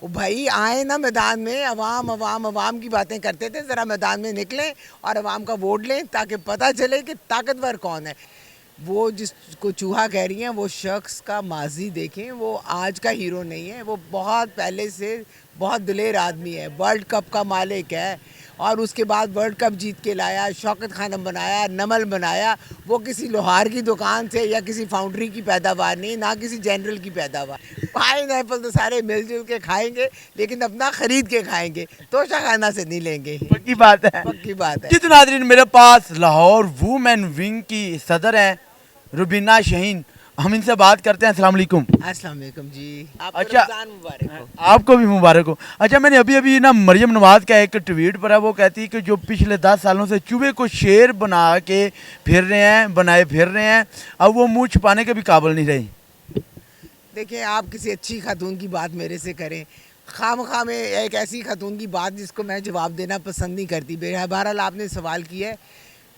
वो भाई आए ना मैदान में, अवाम अवाम अवाम की बातें करते थे, ज़रा मैदान में निकलें और अवाम का वोट लें ताकि पता चले कि ताकतवर कौन है। वो जिसको चूहा कह रही हैं वो शख्स का माजी देखें, वो आज का हीरो नहीं है, वो बहुत पहले से बहुत दिलेर आदमी है, वर्ल्ड कप का मालिक है और उसके बाद वर्ल्ड कप जीत के लाया, शौकत खानम बनाया, नमल बनाया। वो किसी लोहार की दुकान से या किसी फाउंड्री की पैदावार नहीं, ना किसी जनरल की पैदावार। पाइन एप्पल तो सारे मिलजुल के खाएंगे, लेकिन अपना खरीद के खाएंगे, तोशा खाना से नहीं लेंगे। पक्की बात है। पक्की बात है। जितने नाज़रीन, मेरे पास लाहौर वुमेन विंग की सदर हैं रुबीना शाहीन, हम इनसे बात करते हैं। अस्सलाम वालेकुम। अस्सलाम वालेकुम जी। आपको अच्छा, रमज़ान मुबारक हो। आपको भी मुबारक हो। अच्छा, मैंने अभी अभी ना मरियम नवाज का एक ट्वीट पढ़ा, वो कहती है कि जो पिछले 10 सालों से चूहे को शेर बना के फिर रहे हैं, बनाए फिर रहे हैं, अब वो मुंह छुपाने के भी काबिल नहीं रही। देखिए, आप किसी अच्छी खातून की बात मेरे से करें, खामखा में एक ऐसी खातून की बात जिसको मैं जवाब देना पसंद नहीं करती। बहरहाल आपने सवाल किया है,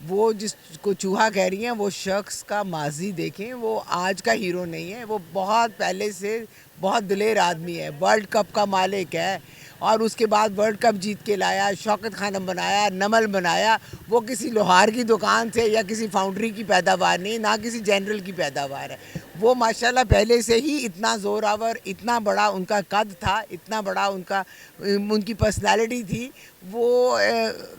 वो जिसको चूहा कह रही हैं वो शख्स का माजी देखें, वो आज का हीरो नहीं है, वो बहुत पहले से बहुत दिलेर आदमी है, वर्ल्ड कप का मालिक है और उसके बाद वर्ल्ड कप जीत के लाया, शौकत खानम बनाया, नमल बनाया। वो किसी लोहार की दुकान से या किसी फाउंड्री की पैदावार नहीं, ना किसी जनरल की पैदावार है। वो माशाल्लाह पहले से ही इतना ज़ोरावर, इतना बड़ा उनका कद था, इतना बड़ा उनकी पर्सनालिटी थी। वो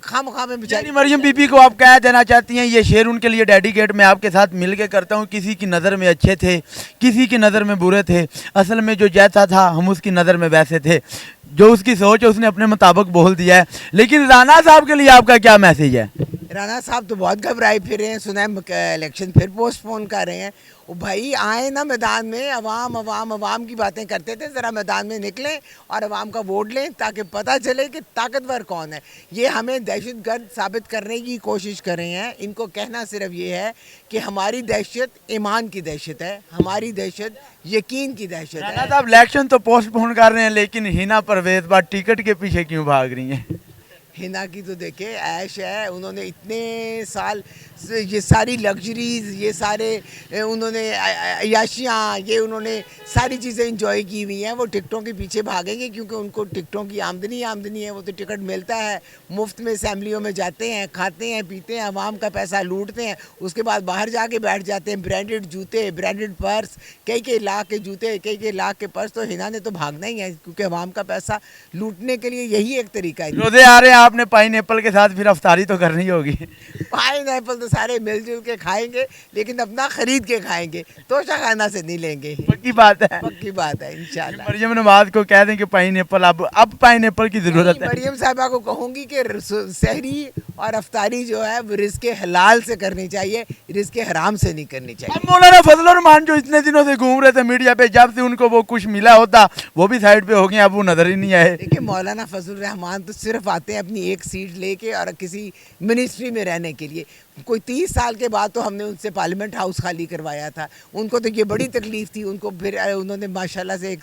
खामखा में यानी बेचारी मरियम बीबी को आप कह देना चाहती हैं ये शेर उनके लिए डेडिकेट मैं आपके साथ मिल के करता हूँ। किसी की नज़र में अच्छे थे, किसी की नज़र में बुरे थे, असल में जो जैसा था हम उसकी नज़र में वैसे थे। जो उसकी सोच है उसने अपने मुताबिक बोल दिया है। लेकिन राना साहब के लिए आपका क्या मैसेज है? राणा साहब तो बहुत घबराए फिर हैं, सुना है इलेक्शन फिर पोस्टपोन कर रहे हैं। वो भाई आए ना मैदान में, अवाम अवाम अवाम की बातें करते थे, ज़रा मैदान में निकलें और अवाम का वोट लें ताकि पता चले कि ताकतवर कौन है। ये हमें दहशतगर्द साबित करने की कोशिश कर रहे हैं। इनको कहना सिर्फ ये है कि हमारी दहशत ईमान की दहशत है, हमारी दहशत यकीन की दहशत राना है। साहब इलेक्शन तो पोस्टपोन कर रहे हैं, लेकिन हिना परवेज बात टिकट के पीछे क्यों भाग रही हैं? हिना की तो देखे ऐश है, उन्होंने इतने साल ये सारी लग्जरीज, ये सारे उन्होंने अयाशियाँ, ये उन्होंने सारी चीज़ें इंजॉय की हुई हैं। वो टिकटों के पीछे भागेंगे क्योंकि उनको टिकटों की आमदनी है। वो तो टिकट मिलता है, मुफ्त में असेंबलियों में जाते हैं, खाते हैं, पीते हैं, आवाम का पैसा लूटते हैं, उसके बाद बाहर जाके बैठ जाते हैं। ब्रांडेड जूते, ब्रांडेड पर्स, कई लाख के जूते, कई लाख के पर्स। तो हिना ने तो भागना ही है क्योंकि आवाम का पैसा लूटने के लिए यही एक तरीका है। रोजे आ रहे हैं, आपने पाइन एप्पल के साथ फिर अफ्तारी तो करनी होगी। पाइन एप्पल तो सारे मिलजुल के खाएंगे, लेकिन अपना खरीद के खाएंगे, तोशा खाना से नहीं लेंगे। पक्की बात है। पक्की बात है इंशाल्लाह। मरियम नवाज को कह दें कि पाइन एप्पल अब पाइन एप्पल की जरूरत है। मरियम साहबा को कहूंगी कि सहरी और अफ्तारी जो है वो रिज़्क़े हलाल से करनी चाहिए, रिज़्क़े हराम से नहीं करनी चाहिए। अब मौलाना फजलुर रहमान जो इतने दिनों से घूम रहे थे मीडिया पे, जब से उनको वो कुछ मिला होता वो भी साइड पे हो गए, अब वो नजर ही नहीं आए। देखिए, मौलाना फजलुर रहमान तो सिर्फ आते हैं अपनी एक सीट लेके और किसी मिनिस्ट्री में रहने के लिए। कोई 30 साल के बाद तो हमने उनसे पार्लियामेंट हाउस खाली करवाया था। उनको तो ये बड़ी तकलीफ़ थी, उनको फिर उन्होंने माशाल्लाह से एक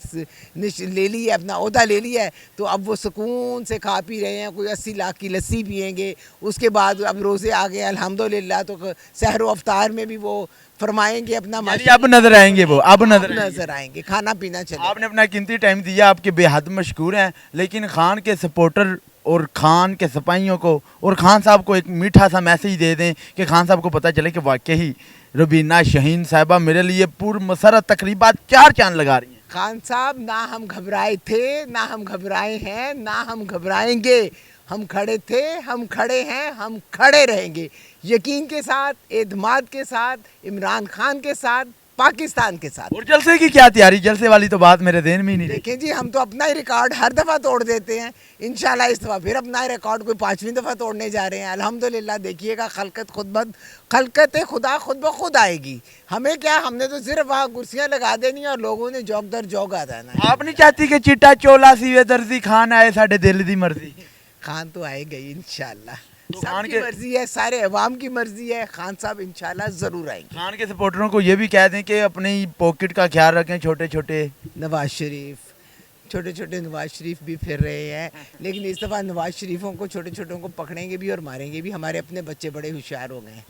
ले ली है, अपना ओहदा ले लिया है, तो अब वो सुकून से खा पी रहे हैं। कोई 80 लाख की लस्सी पियेंगे, उसके बाद अब रोज़े आ गए अल्हम्दुलिल्लाह, तो सहर व अफ्तार में भी वो फरमाएंगे अपना। अब नजर आएंगे वो, अब नजर आएंगे, खाना पीना चले। आपने अपना कीमती टाइम दिया, आपके बेहद मशहूर हैं, लेकिन खान के सपोर्टर और खान के सिपाहियों को और खान साहब को एक मीठा सा मैसेज दे दें कि खान साहब को पता चले कि वाकई रुबीना शाहीन साहिबा मेरे लिए पूर्व मसरत तकरीबात 4 चांद लगा रही हैं। खान साहब, ना हम घबराए थे, ना हम घबराए हैं, ना हम घबराएंगे। हम खड़े थे, हम खड़े हैं, हम खड़े रहेंगे, यकीन के साथ, एतमाद के साथ, इमरान खान के साथ, पाकिस्तान के साथ। और जलसे की क्या तैयारी? जलसे वाली तो बात मेरे ध्यान में ही नहीं। देखें जी, हम तो अपना ही रिकॉर्ड हर दफ़ा तोड़ देते हैं। इंशाल्लाह इस दफ़ा फिर अपना ही रिकॉर्ड कोई 5वीं दफ़ा तोड़ने जा रहे हैं। अल्हम्दुलिल्लाह, देखिएगा खलकत खुदा खुद ब खुद आएगी। हमें क्या, हमने तो सिर्फ वहाँ कुर्सियाँ लगा देनी और लोगों ने जौक दर जौक आ जाना है। आप नहीं चाहती कि चिट्टा चोला सीवे दर्जी खान आए साढ़े दिल दी मर्जी? खान तो आएगा ही इंशाल्लाह, तो सबकी मर्जी है, सारे अवाम की मर्जी है। खान साहब इंशाल्लाह ज़रूर आएंगे। खान के सपोर्टरों को ये भी कह दें कि अपनी पॉकेट का ख्याल रखें। छोटे छोटे नवाज शरीफ भी फिर रहे हैं, लेकिन इस दफ़ा नवाज शरीफों को, छोटे छोटों को पकड़ेंगे भी और मारेंगे भी। हमारे अपने बच्चे बड़े होशियार हो गए हैं।